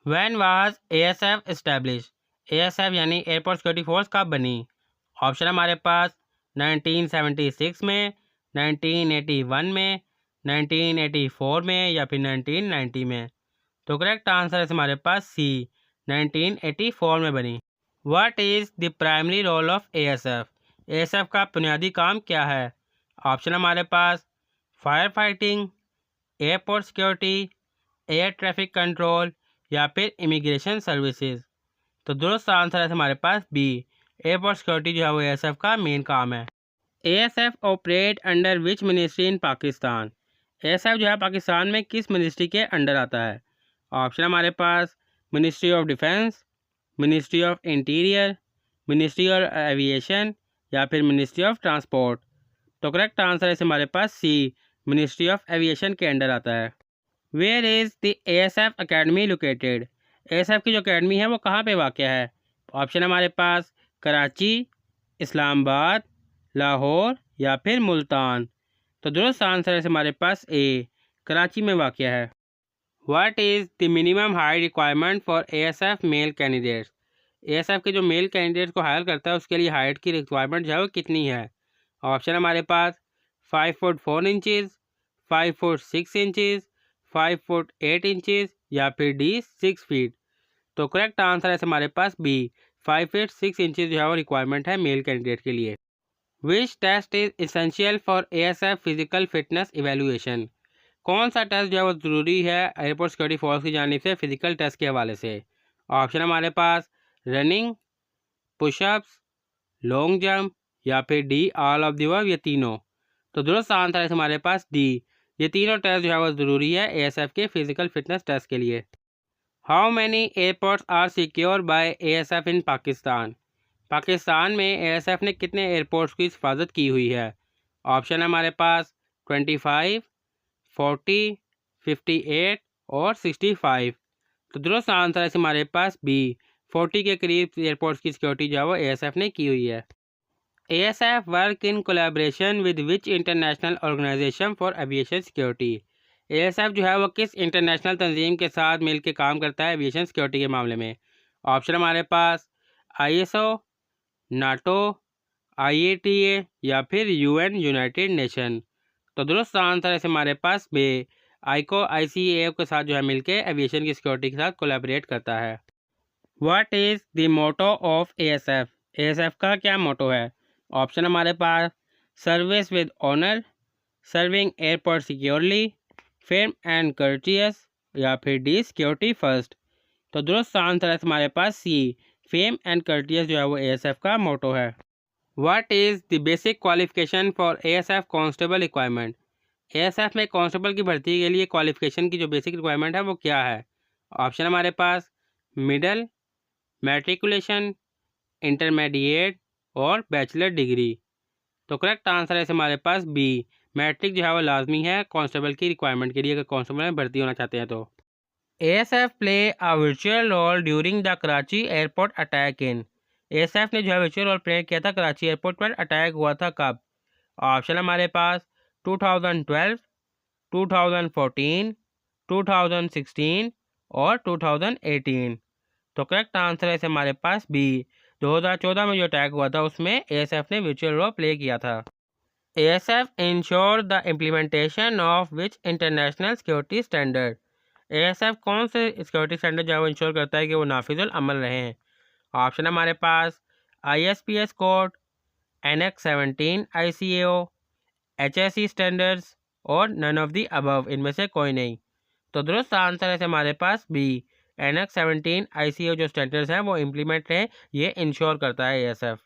When was ASF establish, ASF यानी airport security force कब बनी? ऑप्शन हमारे पास 1976 में, 1981 में, 1984 में या फिर 1990 में। तो करेक्ट आंसर है हमारे पास सी, 1984 में बनी। What is the primary role of ASF, ASF का बुनियादी काम क्या है? ऑप्शन हमारे पास fire fighting, airport security, air traffic control या फिर इमिग्रेशन सर्विसेज। तो दुरुस्त आंसर है हमारे पास बी, एयरपोर्ट सिक्योरिटी जो है वो एएसएफ का मेन काम है। ASF operate under which ministry in Pakistan, ASF जो है पाकिस्तान में किस मिनिस्ट्री के अंडर आता है? ऑप्शन हमारे पास ministry of defence, ministry of interior, ministry of aviation या फिर मिनिस्ट्री ऑफ ट्रांसपोर्ट। तो करेक्ट आंसर है हमारे पास सी, मिनिस्ट्री ऑफ एविएशन के अंडर आता है। Where is the ASF academy located, ASF की जो अकेडमी है वो कहाँ पे वाक़या है? ऑप्शन हमारे पास कराची, इस्लामाबाद, लाहौर या फिर मुल्तान। तो दुरुस्त आंसर है हमारे पास ए, कराची में वाक़या है। What is the minimum height requirement for ASF male candidates, ASF के जो मेल कैंडिडेट्स को हायर करता है उसके लिए हाइट की रिक्वायरमेंट जो है वो कितनी है? ऑप्शन हमारे पास 5 foot 4 inches, 5 foot 6 inches, 5 foot 8 inches या फिर डी 6 फीट। तो करेक्ट आंसर है हमारे पास बी, 5 फीट 6 इंचज़ जो है वो रिक्वायरमेंट है मेल कैंडिडेट के लिए। Which test is essential for ASF physical fitness evaluation, कौन सा टेस्ट जो है वो ज़रूरी है एयरपोर्ट सिक्योरिटी फोर्स की जानिब से फिजिकल टेस्ट के हवाले से? ऑप्शन हमारे पास रनिंग, पुशअप्स, लॉन्ग जंप या फिर D all of the above, ये तीनों। तो दुरुस्त आंसर है हमारे पास डी, ये तीनों टेस्ट जो है वो ज़रूरी है एएसएफ के फिजिकल फिटनेस टेस्ट के लिए। How many airports are secure by ASF in Pakistan, Pakistan में एएसएफ ने कितने एयरपोर्ट्स की हिफाजत की हुई है? ऑप्शन हमारे पास 25, 40, 58 और 65। तो दुरुस्त आंसर है हमारे पास बी, 40 के करीब एयरपोर्ट्स की सिक्योरिटी जो है वो एएसएफ ने की हुई है। ASF work in collaboration with which international organisation for aviation security, ASF जो है वो किस इंटरनेशनल तंजीम के साथ मिलकर काम करता है एविएशन सिक्योरिटी के मामले में? ऑप्शन हमारे पास आईएसओ, नाटो, आईएटीए या फिर यूएन यूनाइटेड नेशन। तो दुरुस्त आंसर है हमारे पास बे, आईको आईसीएएफ के साथ जो है मिलकर एविएशन की सिक्योरिटी के साथ कोलैबोरेट करता है। What is the motto of ASF, ASF का क्या मोटो है? ऑप्शन हमारे पास service with honour, serving airport securely, fame and courteous या फिर डी सिक्योरिटी फर्स्ट। तो दुरुस्त आंसर है हमारे पास सी, फेम एंड कर्टियस जो है वो एएसएफ का मोटो है। What is the basic qualification for ASF constable requirement, ASF में कांस्टेबल की भर्ती के लिए क्वालिफिकेशन की जो बेसिक रिक्वायरमेंट है वो क्या है? ऑप्शन हमारे पास मिडल, मैट्रिकुलेशन, इंटरमीडिएट और बैचलर डिग्री। तो करेक्ट आंसर है हमारे पास बी, मैट्रिक जो है वो लाजमी है कांस्टेबल की रिक्वायरमेंट के लिए अगर कांस्टेबल में भर्ती होना चाहते हैं तो। ASF play a virtual role during the Karachi airport attack in, ASF ने जो है वर्चुअल रोल प्ले किया था कराची एयरपोर्ट पर अटैक हुआ था कब? ऑप्शन हमारे पास 2012, 2014, 2016 और 2018। तो करेक्ट आंसर है हमारे पास बी, 2014 में जो अटैक हुआ था उसमें एएसएफ ने वर्चुअल रोल प्ले किया था। ASF ensure the implementation of which international security standard, ASF कौन से सिक्योरिटी स्टैंडर्ड जो है वो इंश्योर करता है कि वो नाफिजुल अमल रहे हैं? ऑप्शन हमारे पास ISPS code, annex 17 ICAO, HSE standards और नन ऑफ दी अबव, इनमें से कोई नहीं। तो दुरुस्त आंसर है हमारे पास बी, एनएक्स 17 आईसीओ जो स्टैंडर्ड्स हैं वो इम्प्लीमेंट है, ये इंश्योर करता है ASF.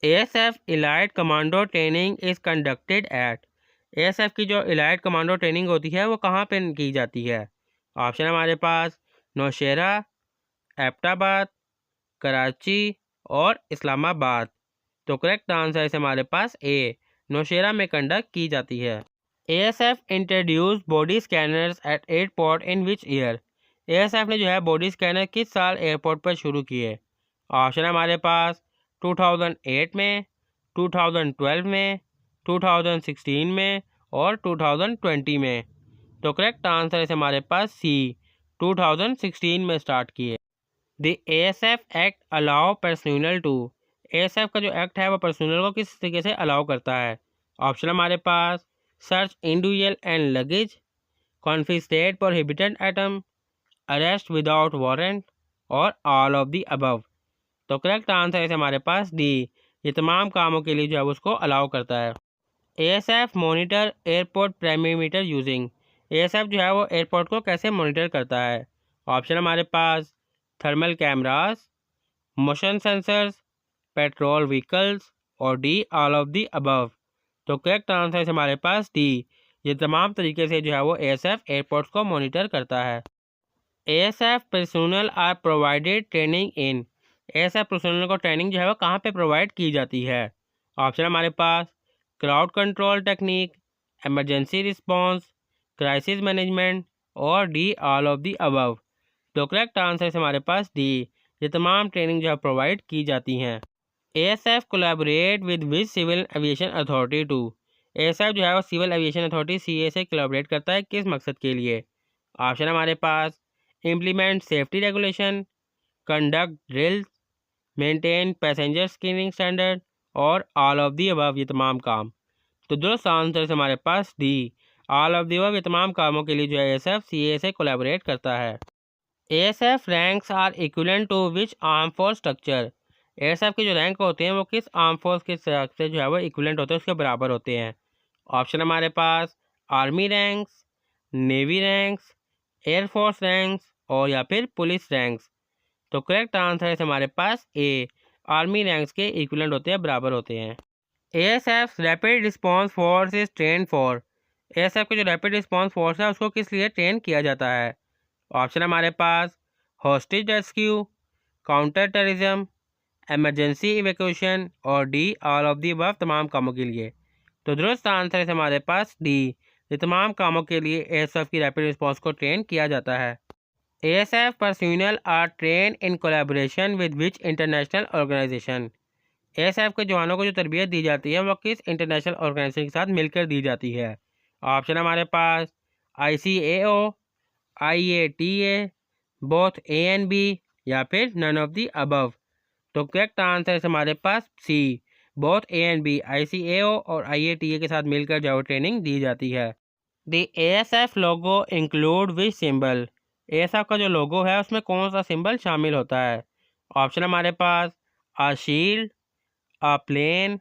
ASF elite commando training is conducted at, ASF की जो इलाइट कमांडो ट्रेनिंग होती है वो कहाँ पे की जाती है? ऑप्शन हमारे पास नौशेरा, एबटाबाद, कराची और इस्लामाबाद। तो करेक्ट आंसर है हमारे पास ए, नौशेरा में कंडक्ट की जाती है। ASF introduce body scanners eight airport in which year, ASF ने जो है बॉडी स्कैनर किस साल एयरपोर्ट पर शुरू किए? ऑप्शन हमारे पास 2008 में, 2012 में, 2016 में और 2020 में। तो करेक्ट आंसर है हमारे पास सी, 2016 में स्टार्ट किए। The ASF act allow personnel to, ASF का जो एक्ट है वो पर्सनल को किस तरीके से अलाउ करता है। ऑप्शन हमारे पास search individual and luggage, confiscate prohibited item, arrest without warrant और ऑल ऑफ द अबव। तो करेक्ट आंसर है हमारे पास डी, ये तमाम कामों के लिए जो है उसको अलाउ करता है। ASF monitor airport perimeter using, ASF जो है वो एयरपोर्ट को कैसे मॉनिटर करता है। ऑप्शन हमारे पास thermal cameras, motion sensors, patrol vehicles और D all of the above. तो करेक्ट आंसर है हमारे पास डी, ये तमाम तरीके से जो है वो ASF एयरपोर्ट्स को मॉनिटर करता है। ASF personnel are provided training in, ASF personnel को ट्रेनिंग जो है वो कहाँ पे प्रोवाइड की जाती है। ऑप्शन हमारे पास crowd control technique, emergency response, crisis management और D all of the above. तो करेक्ट आंसर है हमारे पास डी, ये तमाम ट्रेनिंग जो है प्रोवाइड की जाती हैं। ASF collaborate with civil aviation authority to, ASF जो है वो सिविल एविएशन अथॉरिटी CA से कोलैबोरेट करता है किस मकसद के लिए। ऑप्शन हमारे पास implement safety regulation, conduct drills, maintain passenger screening standard और ऑल ऑफ दी अबव, ये तमाम काम। तो दुरुस्त आंसर हमारे पास D, all of the above, ये तमाम कामों के लिए जो है ASF CA से कोलैबोरेट करता है। ASF ranks are equivalent to which arm force structure, ASF के जो रैंक होते हैं वो किस आर्म फोर्स के से जो है वो इक्विवेलेंट होते हैं, उसके बराबर होते हैं। ऑप्शन हमारे पास army ranks, navy ranks, air force ranks और या फिर पुलिस रैंक्स। तो करेक्ट आंसर है हमारे पास ए, आर्मी रैंक्स के इक्विवेलेंट होते हैं, बराबर होते हैं। ASF rapid response force is train for, ASF के जो रैपिड रिस्पांस फोर्स है उसको किस लिए ट्रेन किया जाता है। ऑप्शन हमारे पास hostage rescue, counter terrorism, emergency evacuation और D all of the above, तमाम कामों के लिए। तो दुरुस्त आंसर है हमारे पास डी, ये तमाम कामों के लिए ASF की रैपिड रिस्पांस को ट्रेन किया जाता है। ASF personnel are train in collaboration with which international organisation, ASF के जवानों को जो तरबियत दी जाती है वो किस इंटरनेशनल ऑर्गेनाइजेशन के साथ मिलकर दी जाती है। ऑप्शन हमारे पास ICAO, IATA, बोथ ANB या फिर नन ऑफ दी अबव। तो करेक्ट आंसर है हमारे पास सी, बोथ ANB, ICAO और IATA के साथ मिलकर जो ट्रेनिंग दी जाती है। The ASF logo include which symbol, ASF का जो लोगो है उसमें कौन सा सिंबल शामिल होता है। ऑप्शन हमारे पास आ शील्ड, आ प्लेन,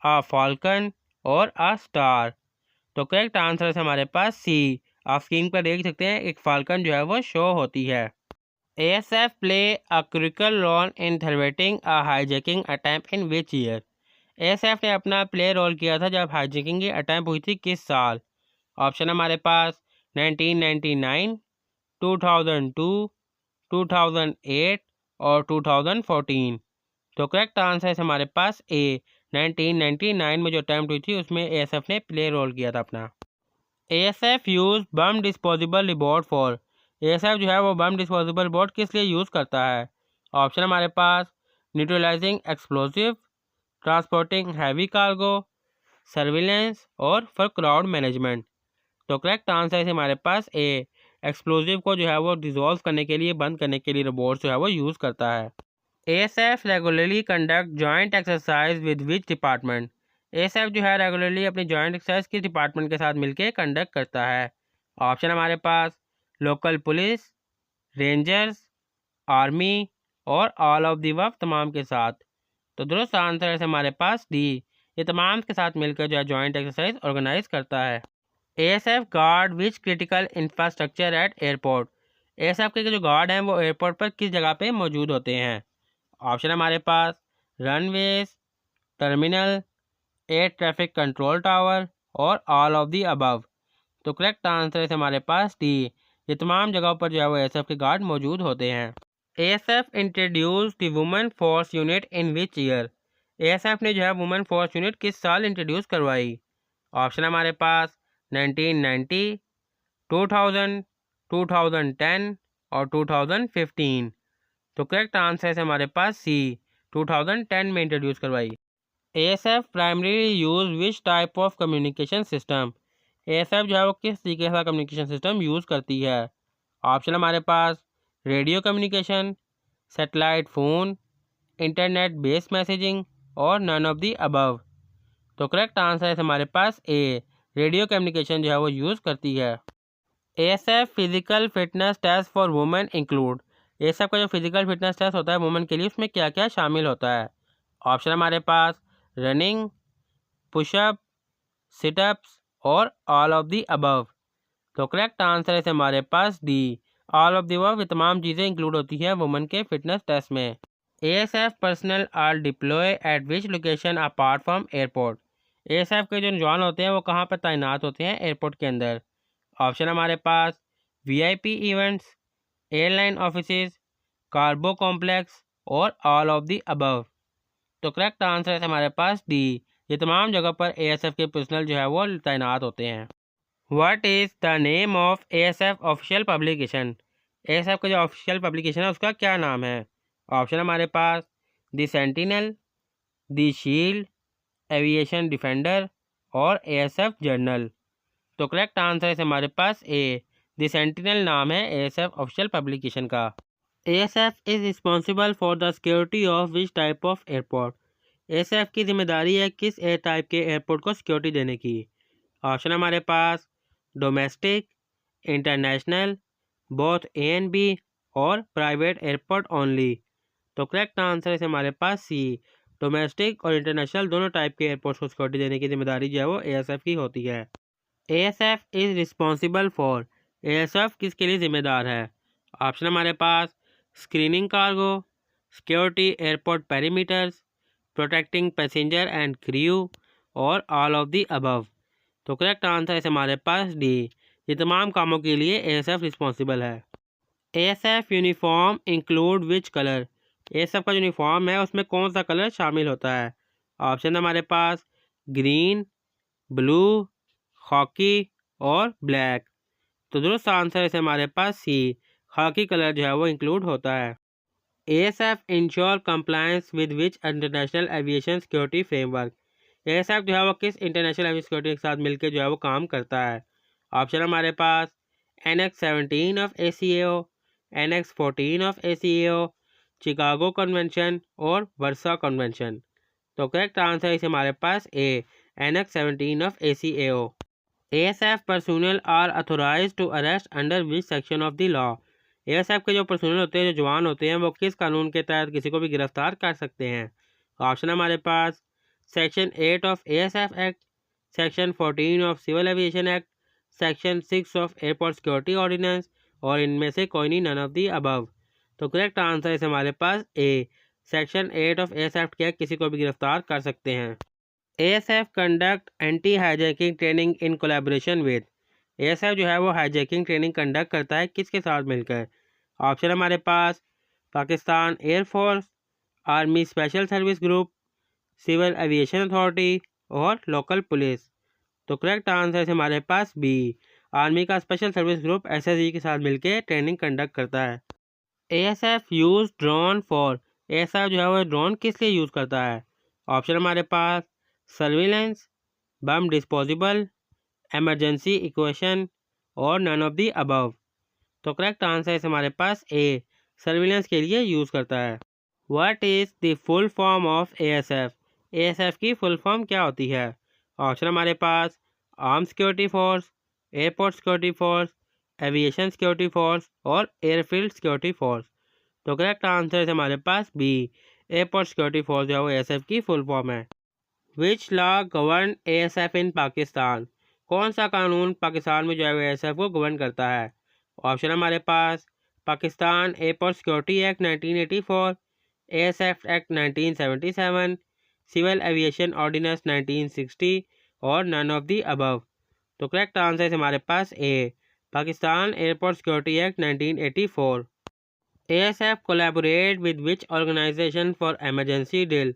आ फॉल्कन और आ स्टार। तो करेक्ट आंसर है हमारे पास सी, आप स्क्रीन पर देख सकते हैं एक फाल्कन जो है वो शो होती है। ASF play a critical role in thwarting a hijacking attempt in which year, ASF ने अपना प्ले रोल किया था जब हाईजैकिंग की अटैम्प्ट हुई थी किस साल। ऑप्शन हमारे पास 1999, 2002, 2008 और 2014। तो करेक्ट आंसर है हमारे पास ए, 1999 में जो अटैम्प्ट हुई थी उसमें ASF ने प्ले रोल किया था अपना। ASF use bomb disposable robot for, ASF जो है वो बम डिस्पोजेबल बोर्ड किस लिए यूज़ करता है। ऑप्शन हमारे पास neutralising explosive, transporting heavy cargo, surveillance और फॉर क्राउड मैनेजमेंट। तो करेक्ट आंसर है हमारे पास ए, एक्सप्लोजिव को जो है वो डिजोल्व करने के लिए, बंद करने के लिए रोबोट जो है वो यूज़ करता है। ASF regularly conduct joint exercise with which department, ASF जो है रेगुलरली अपनी जॉइंट एक्सरसाइज किस डिपार्टमेंट के साथ मिलकर कंडक्ट करता है। ऑप्शन हमारे पास लोकल पुलिस, रेंजर्स, आर्मी और ऑल ऑफ दी अबव, तमाम के साथ। तो दुरुस्त आंसर है हमारे पास डी, ये तमाम के साथ मिलकर जो है जॉइंट एक्सरसाइज ऑर्गेनाइज करता है। ASF गार्ड विच critical infrastructure eight airport, ASF के जो गार्ड हैं वो एयरपोर्ट पर किस जगह पे मौजूद होते हैं। ऑप्शन हमारे पास runways, terminal, air traffic control tower और ऑल ऑफ दी अबव। तो करेक्ट आंसर है हमारे पास डी, ये तमाम जगहों पर जो है वो ASF के गार्ड मौजूद होते हैं। ASF introduce the women force unit in which year, ASF ने जो है वुमेन फोर्स यूनिट किस साल इंट्रोड्यूस करवाई। ऑप्शन हमारे पास 1990, 2000, 2010 और 2015। तो करेक्ट आंसर है हमारे पास सी, 2010 में इंट्रोड्यूस करवाई। ASF primary use which type of communication system, ASF जो है वो किस तरीके का कम्युनिकेशन सिस्टम यूज़ करती है। ऑप्शन हमारे पास radio communication, satellite phone, internet based messaging और नन ऑफ दी अबव। तो करेक्ट आंसर है हमारे पास ए, रेडियो कम्युनिकेशन जो है वो यूज़ करती है। ASF physical fitness test for women include. ASF का जो फिजिकल फिटनेस टेस्ट होता है वुमेन के लिए, उसमें क्या क्या शामिल होता है? ऑप्शन हमारे पास रनिंग, पुशअप, सिटअप्स और ऑल ऑफ दी अबव। तो करेक्ट आंसर है हमारे पास D, all of the above. ये तमाम चीज़ें इंक्लूड होती हैं वुमेन के फिटनेस टेस्ट में। ASF personnel are deploy at which location apart from airport. ASF के जो जवान होते हैं वो कहाँ पर तैनात होते हैं? एयरपोर्ट के अंदर। ऑप्शन हमारे पास VIP events, airline offices, cargo complex और ऑल ऑफ दी अबव। तो करेक्ट आंसर है हमारे पास डी, ये तमाम जगह पर एएसएफ के पर्सनल जो है वो तैनात होते हैं। What is the name of ASF official publication. ASF का जो ऑफिशियल पब्लिकेशन है उसका क्या नाम है? ऑप्शन हमारे पास the sentinel, the shield, aviation defender और एएसएफ जर्नल। तो करेक्ट आंसर है हमारे पास ए, द सेंटिनल नाम है एएसएफ ऑफिशियल पब्लिकेशन का। ASF is responsible for the security of which type of airport. ASF की जिम्मेदारी है किस एयर टाइप के एयरपोर्ट को सिक्योरिटी देने की? ऑप्शन हमारे पास domestic, international, both A and B और प्राइवेट एयरपोर्ट ओनली। तो करेक्ट आंसर है हमारे पास सी, डोमेस्टिक और इंटरनेशनल दोनों टाइप के एयरपोर्ट्स को सिक्योरिटी देने की जिम्मेदारी जो है वो एएसएफ की होती है। ASF is responsible for. ASF किसके लिए ज़िम्मेदार है? ऑप्शन हमारे पास screening cargo, security airport perimeters, protecting passenger and crew और ऑल ऑफ दी अबव। तो करेक्ट आंसर है हमारे पास डी, ये तमाम कामों के लिए एएसएफ रिस्पॉन्सिबल है। ASF uniform include which colour. ASF का जो यूनिफॉर्म है उसमें कौन सा कलर शामिल होता है? ऑप्शन हमारे पास ग्रीन, ब्लू, हॉकी और ब्लैक। तो दुरुस्त आंसर है हमारे पास सी, हॉकी कलर जो है वो इंक्लूड होता है। ASF ensure compliance with which international aviation security framework. ASF जो है वो किस इंटरनेशनल एविएशन सिक्योरिटी के साथ मिलकर जो है वो काम करता है? ऑप्शन हमारे पास annex 17 of ACAO, annex 14 of ACAO, Chicago convention और वर्सा कन्वेंशन। तो करेक्ट आंसर है हमारे पास A, annex 17 of ACAO। ASF personnel are authorise to arrest under which section of the law. ASF के जो पर्सोनल होते हैं, जो जवान होते हैं, वो किस कानून के तहत किसी को भी गिरफ्तार कर सकते हैं? ऑप्शन हमारे पास section 8 of ASF act, section 14 of civil aviation act, section 6 of airport security ordinance और इनमें से कोई नहीं, नन ऑफ दी अबव। तो करेक्ट आंसर है हमारे पास ए, सेक्शन 8 ऑफ एएसएफ के किसी को भी गिरफ्तार कर सकते हैं। ASF conduct anti hijacking training in collaboration with. एएसएफ जो है वो हाईजैकिंग ट्रेनिंग कंडक्ट करता है किसके साथ मिलकर? ऑप्शन हमारे पास Pakistan air force, army special service group, civil aviation authority और लोकल पुलिस। तो करेक्ट आंसर है हमारे पास बी, आर्मी का स्पेशल सर्विस ग्रुप SSG के साथ मिलकर ट्रेनिंग कंडक्ट करता है। ASF use drone for. ASF जो है वो ड्रोन किस लिए यूज़ करता है? ऑप्शन हमारे पास सर्विलेंस, बम डिस्पोजेबल, एमरजेंसी इक्वेशन और नन ऑफ दी अबव। तो करेक्ट आंसर है हमारे पास ए, सर्विलेंस के लिए यूज़ करता है। What is the full form of ASF. ASF की फुल फॉर्म क्या होती है? ऑप्शन हमारे पास arm security force, airport security force, aviation security force और एयरफील्ड सिक्योरिटी फोर्स। तो करेक्ट आंसर है हमारे पास बी, एयरपोर्ट सिक्योरिटी फोर्स जो है वो एएसएफ की फुल फॉर्म है। Which law govern ASF in Pakistan. कौन सा कानून पाकिस्तान में जो है एएसएफ को गवर्न करता है? ऑप्शन हमारे पास Pakistan airport security act 1984, ASF act 1977, civil aviation ordinance 1960 और नन ऑफ दी अबव। तो करेक्ट आंसर है हमारे पास A, Pakistan airport security act 1984। ASF collaborate with which organisation for emergency drill.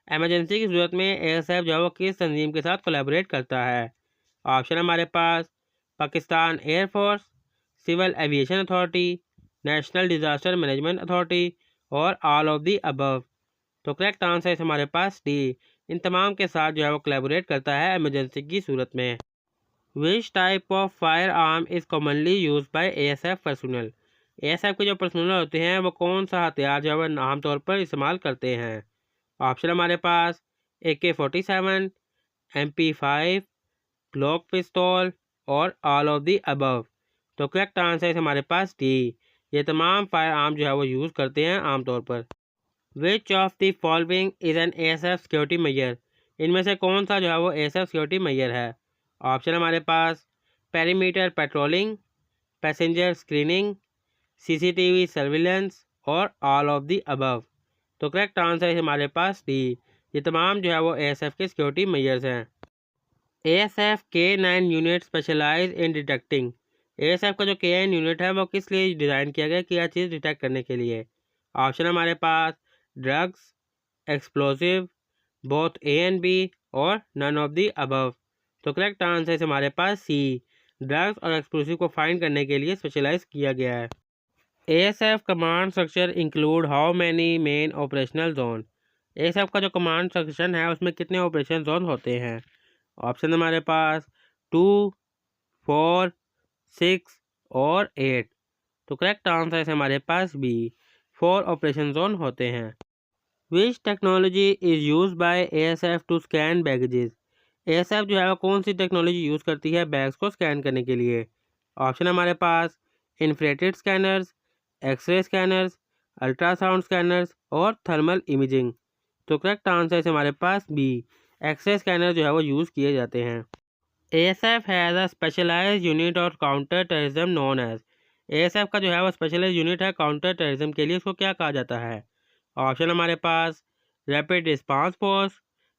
Emergency की सूरत में एएसएफ जो है वो किस तंजीम के साथ कोलैबोरेट करता है? ऑप्शन हमारे पास Pakistan air force, civil aviation authority, national disaster management authority और ऑल ऑफ दी अबव। तो करेक्ट आंसर है हमारे पास डी, इन तमाम के साथ जो है वो कोलैबोरेट करता है एमरजेंसी की सूरत में। विच type of fire arm is commonly use by ASF personnel. ASF के जो पर्सनल होते हैं वो कौन सा हथियार जो है वो आमतौर पर इस्तेमाल करते हैं। ऑप्शन हमारे पास AK-47, MP5, ग्लॉक पिस्तौल और ऑल ऑफ दी अबव। तो करेक्ट आंसर है हमारे पास डी, ये तमाम फायर आर्म जो है वो यूज़ करते हैं आमतौर पर। Which of the following is an ASF security measure, इनमें से कौन सा जो है वो ASF सिक्योरिटी मेजर है। ऑप्शन हमारे पास perimeter patrolling, passenger screening, CCTV surveillance और ऑल ऑफ दी अबव। तो करेक्ट आंसर है हमारे पास डी, ये तमाम जो है वो ASF के सिक्योरिटी मेजर्स हैं। ASF K9 यूनिट स्पेशलाइज इन डिटेक्टिंग, ASF का जो K9 यूनिट है वो किस लिए डिज़ाइन किया गया, क्या चीज़ डिटेक्ट करने के लिए। ऑप्शन हमारे पास drugs, explosive, both A and B और नन ऑफ दी अबव। तो करेक्ट आंसर है हमारे पास सी, ड्रग्स और एक्सप्लोसिव को फाइंड करने के लिए स्पेशलाइज किया गया है। ASF command structure include how many main operational zone, ASF का जो कमांड स्ट्रक्चर है उसमें कितने ऑपरेशन जोन होते हैं। ऑप्शन हमारे पास 2, 4, 6 और 8। तो करेक्ट आंसर है हमारे पास बी, 4 ऑपरेशन जोन होते हैं। Which technology is use by ASF to scan baggages, ASF जो है वो कौन सी टेक्नोलॉजी यूज़ करती है बैग्स को स्कैन करने के लिए। ऑप्शन हमारे पास infrared scanners, x ray scanners, ultrasound scanners और थर्मल इमेजिंग। तो करेक्ट आंसर है हमारे पास बी, एक्सरे स्कैनर जो है वो यूज़ किए जाते हैं। ASF has a specialised unit और counter terrorism known as, ASF का जो है वो स्पेशलाइज्ड यूनिट है काउंटर टेररिज्म के लिए, उसको क्या कहा जाता है। ऑप्शन हमारे पास rapid response force,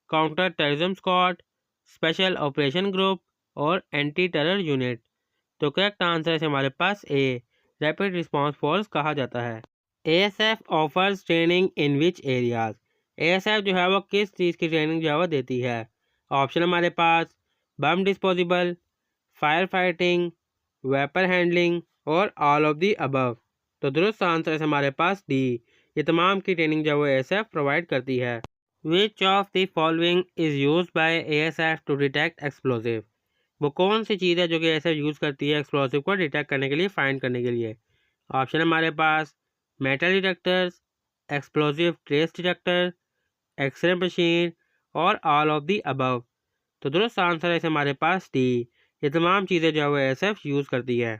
counter terrorism squad, special operation group और एंटी टेरर यूनिट। तो करेक्ट आंसर है हमारे पास ए, रैपिड रिस्पांस फोर्स कहा जाता है। ASF offers training in which areas, ASF जो है वो किस चीज़ की ट्रेनिंग जो है वो देती है। ऑप्शन हमारे पास bomb disposable, fire fighting, weapon handling और ऑल ऑफ दी अबव। तो दुरुस्त आंसर है हमारे पास डी, ये तमाम की ट्रेनिंग जो वो ASF प्रोवाइड करती है। Which of the following is use by ASF to detect explosive, वो कौन सी चीज़ है जो कि ASF यूज़ करती है एक्सप्लोसिव को डिटेक्ट करने के लिए, फाइंड करने के लिए। ऑप्शन हमारे पास metal detectors, explosive trace detector, x ray machine और ऑल ऑफ दी अबव। तो दुरुस्त आंसर है हमारे पास डी, ये तमाम चीज़ें जो है वो ASF यूज़ करती है।